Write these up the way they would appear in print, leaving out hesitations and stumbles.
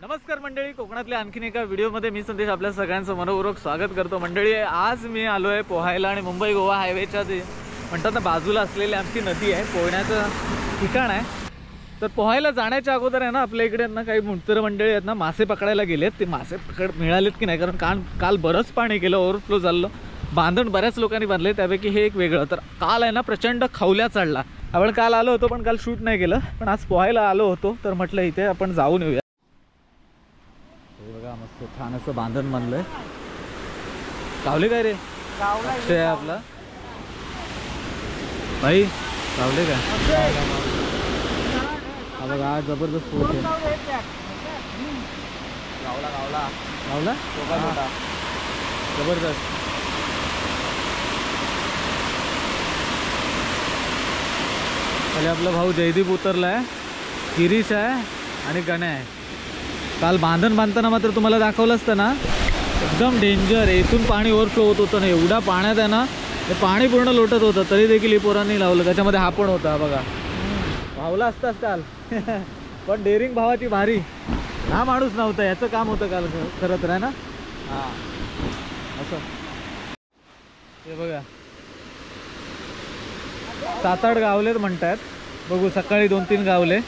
नमस्कार मंडळी, कोकणातल्या आणखीन एका व्हिडिओमध्ये मी संदेश आपल्या सगळ्यांचं मनपूर्वक स्वागत करतो। मंडळी, आज मी आलो आहे पोहायला आणि मुंबई गोवा हायवेच्या जे म्हणतात ना बाजूला असलेली आमची नदी आहे, पोहण्याचं ठिकाण आहे। तर पोहायला जाण्याच्या अगोदर आहे ना आपल्या इकडे ना काही मित्र मंडळी आहेत ना मासे पकडायला गेलेत। ते मासे मिळालेत की नाही, कारण काल बरंच पाणी गेलं, ओव्हरफ्लो झालं, बांधण बऱ्याच लोकांनी बांधले, त्यापैकी हे एक वेगळं। तर काल आहे ना प्रचंड खवल्या चढला। आपण काल आलो होतो पण काल शूट नाही केलं, पण आज पोहायला आलो होतो तर म्हटलं इथे आपण जाऊन येऊया। बघा मस्त छान असं बांधण बांधलंय। कावले काय रे? अक्षय आपला भाई, कावले काय? हा बघा, आज जबरदस्त पोट आहे। गावला जबरदस्त। खाली आपला भाऊ जयदीप उतरलाय, किरीश आहे आणि गण्या आहे। काल बांधण बांधताना मात्र तुम्हाला दाखवलं असतं ना, एकदम डेंजर, इथून पाणी ओव्हरफ्लो होत होतं ना, एवढा पाण्यात आहे ना ते पाणी पूर्ण लोटत होतं, तरी देखील पोरांनी लावलं। त्याच्यामध्ये हा पण होता बघा, भावला असताच काल पण डेअरिंग भावाची भारी। हा माणूस नव्हता, याचं काम होतं काल खरं तर, आहे ना। हा असं हे बघा 7-8 गावलेत म्हणतात, बघू सकाळी 2-3 गावले।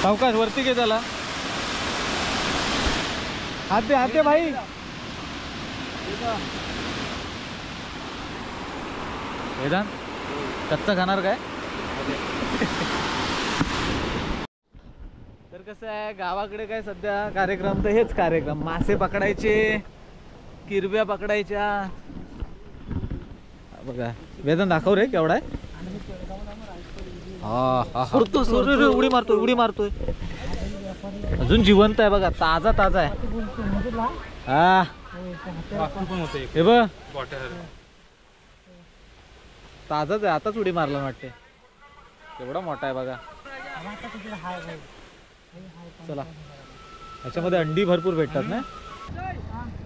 सावकाश वरती घे त्याला, हात दे भाई। वेदांत कच्चा खाणार काय? तर कसं आहे गावाकडे काय सध्या कार्यक्रम तर हेच कार्यक्रम, मासे पकडायचे, किरब्या पकडायच्या। बघा वेदन दाखव रे केवढा आहे। उडी मारतोय अजून जिवंत आहे बघा, ताजा आहे। हा हे बघ ताजाच आहे, आताच उडी मारला वाटते, केवढा मोठा आहे बघा। चला, याच्यामध्ये अंडी भरपूर भेटतात ना।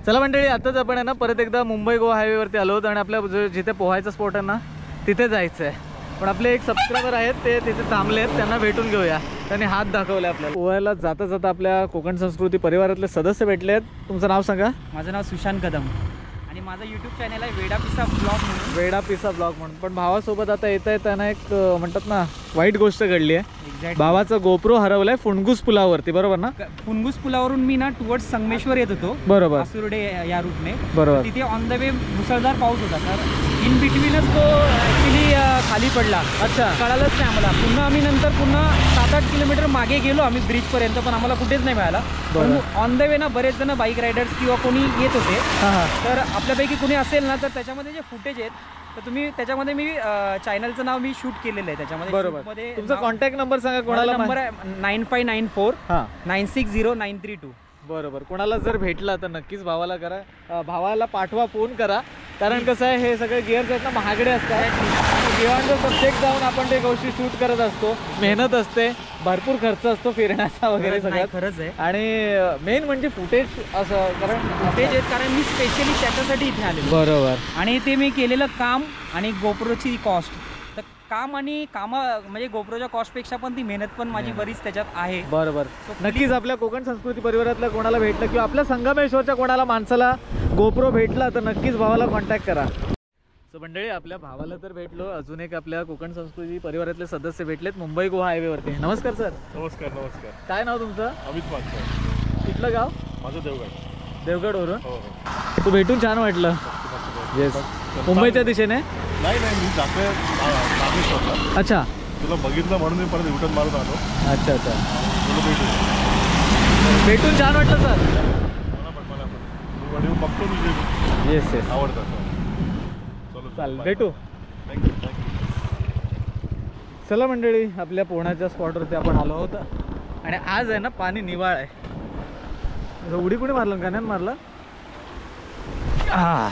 चला मंडळी, आताच आपण आहे ना परत एकदा मुंबई गोवा हायवेवरती आलो होतो आणि आपल्या जिथे पोहायचा स्पॉट आहे ना तिथे जायचं आहे। पण आपले एक सबस्क्रायबर आहेत, ते तिथे थांबले आहेत, त्यांना भेटून घेऊया। त्यांनी हात दाखवले आपल्याला। पोहायला जाता जाता आपल्या कोकण संस्कृती परिवारातले सदस्य भेटले आहेत। तुमचं नाव सांगा? माझं नाव सुशांत कदम आणि माझं यूट्यूब चॅनल आहे वेडा पिसा ब्लॉग म्हणून। पण भावासोबत आता येताना एक म्हणतात ना वाईट गोष्ट घडली आहे। भावाचा गोप्रो हरवलाय फुणगुस पुलावरती, बरोबर ना? फुणगुस पुलावरून मी ना टुवर्ड्स संगमेश्वर येत होतो, बरोबर, आसुर्डे या रूटने, बरोबर। तिथे ऑन द वे मुसळधार पाऊस होता, तर इन बिटवीनच तो ॲक्च्युली खाली पडला। अच्छा, कळालंच नाही आम्हाला। पुन्हा आम्ही नंतर 7-8 किलोमीटर मागे गेलो आम्ही ब्रिजपर्यंत, पण आम्हाला कुठेच नाही मिळाला। पण ऑन द वे ना बरेच जण बाईक रायडर्स किंवा कोणी येत होते, तर आपल्यापैकी कोणी असेल ना तर त्याच्यामध्ये जे फुटेज आहेत तर तुम्ही त्याच्यामध्ये मी चॅनलचं नाव मी शूट केलेलं आहे त्याच्यामध्ये, बरोबर। तुमचा कॉन्टॅक्ट नंबर सांगा कोणाला? नंबर आहे 9594 960932, बरोबर। कोणाला जर भेटला तर नक्कीच भावाला करा, भावाला पाठवा, फोन करा। कारण कसं आहे हे सगळे गिअर्स आहेत ना महागडे असतात, गिअरचा प्रत्येक जाऊन आपण ते गोष्टी शूट करत असतो, मेहनत असते, भरपूर खर्च असतो फिरण्याचा वगैरे सगळं, खरंच आहे। आणि मेन म्हणजे फुटेज असं, कारण फुटेज आहेत, कारण मी स्पेशली त्याच्यासाठी इथे आले, बरोबर। आणि ते मी केलेलं काम आणि गोप्रोची कॉस्ट, तर काम आणि म्हणजे गोप्रोच्या कॉस्टपेक्षा पण ती मेहनत पण माझी बरीच त्याच्यात आहे, बरोबर। नक्कीच आपल्या कोकण संस्कृती परिवारातल्या कोणाला भेटलं किंवा आपल्या संगमेश्वरच्या कोणाला माणसाला गोप्रो भेटला तर नक्कीच भावाला कॉन्टॅक्ट करा। सो मंडळी, आपल्या भावाला तर भेटलो, अजून एक आपल्या कोकण संस्कृती परिवारातले सदस्य भेटलेत मुंबई गोवा हायवेवरती। नमस्कार सर. नमस्कार. काय नाव तुमचं? अमित मागचं. कुठलं गाव? माझं देवगडवरून. तू भेटून छान वाटलं. येस, मुंबईच्या दिशेने? नाही, मी जातोय रामेश्वरला. अच्छा, तुला बघितलं म्हणून मी परत रिटर्न मारून आलो. अच्छा, भेटून छान वाटलं सर. मला व्हिडिओ बघतो तुझे. येस, आवडतात. चालेल, भेटू. थँक्यू. चला मंडळी, आपल्या पोहण्याच्या स्पॉटवरती आपण आलो आहोत आणि आज आहे ना पाणी निवाळ आहे। उडी कुणी मारलं? गाण्यानं मारलं। हा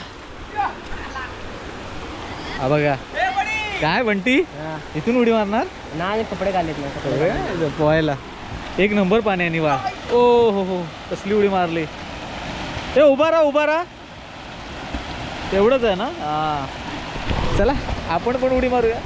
बघा, काय बंटी इथून उडी मारणार? नाही, कपडे घालेत ना पोहायला। एक नंबर पाणी आहे निवा. ओ हो कसली उडी मारली. ए उभा राहा. तेवढंच आहे ना. हा चला आपण पण उडी मारूया.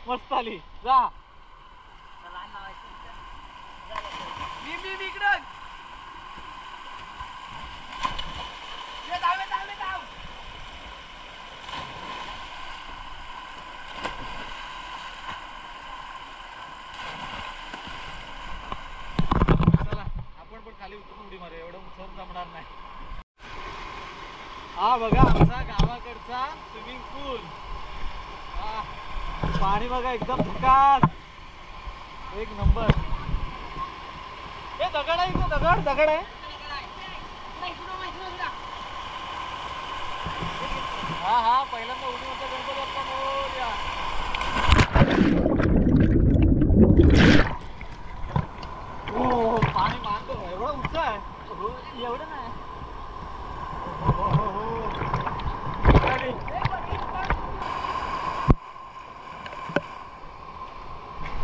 मस्त आली जा. आपण पण खाली उतरून उडी मारू. एवढं उंच जमणार नाही. हा बघा आमचा गावाकडचा स्विमिंग पूल. पाणी बघा एकदम झकास. एक नंबर. हे दगड आहे इथे. दगड आहे. हा पहिल्यांदा उडी होता गणपती बाप्पा मोरया. हो पाणी मारतो. एवढं उंच आहे. एवढं नाही.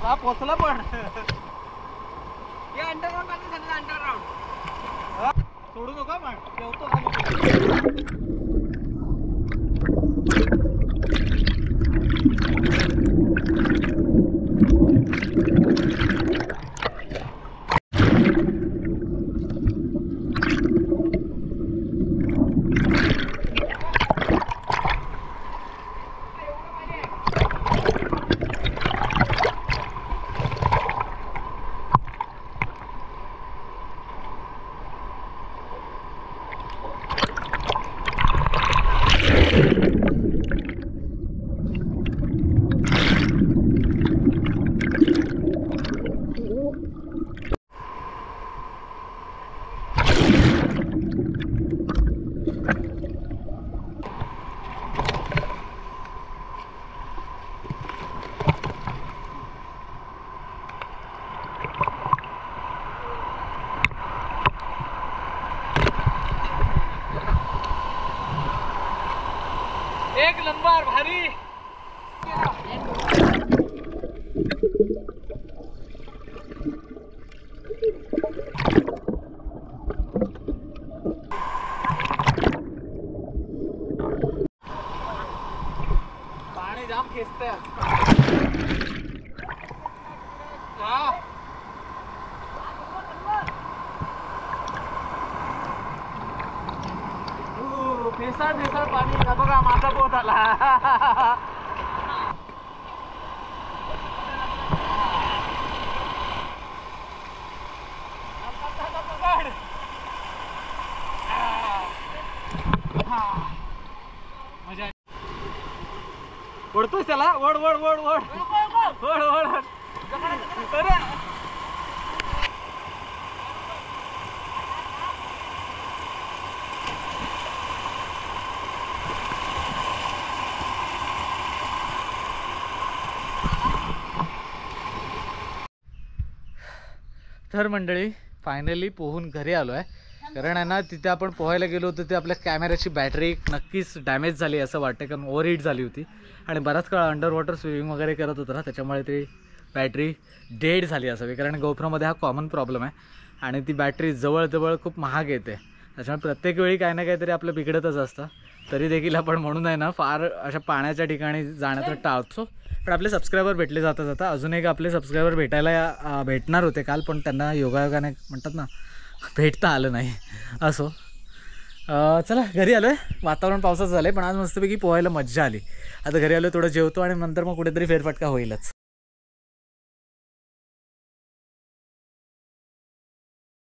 हा पोचला पण. सोडू नका पण ठेवतो खाली. एक नंबर भारी. पाणी जाम खेचतंय. भेसाळ पाणी. बघा माझा पोत आला. मजा ओढतोय त्याला. ओढ ओढ ओढ ओढ ओढ ओढ. तर मंडळी फायनली पोहून घरी आलो आहे. कारण आहे ना तिथे आपण पोहायला गेलो होतो ते आपल्या कॅमेऱ्याची बॅटरी नक्कीच डॅमेज झाली असं वाटतं. कारण ओव्हरहीट झाली होती आणि बराच काळ अंडर वॉटर स्विमिंग वगैरे करत होतो ना, त्याच्यामुळे ती बॅटरी डेड झाली असावी. कारण गोप्रोमध्ये हा कॉमन प्रॉब्लेम आहे आणि ती बॅटरी जवळजवळ खूप महाग येते. त्याच्यामुळे प्रत्येक वेळी काही ना काहीतरी आपलं बिघडतच असतं. तरी देखील आपण म्हणून आहे ना फार अशा पाण्याच्या ठिकाणी जाण्याचं टाळतो. पण आपले सबस्क्रायबर भेटले जाता अजून एक आपले सबस्क्रायबर भेटायला भेटणार होते काल, पण त्यांना योगायोगाने म्हणतात ना भेटता आलं नाही. असो चला घरी आलो आहे. वातावरण पावसाचं झालं आहे पण आज मस्तपैकी पोहायला मज्जा आली. आता घरी आलो थोडं जेवतो आणि नंतर मग कुठेतरी फेरफटका होईलच.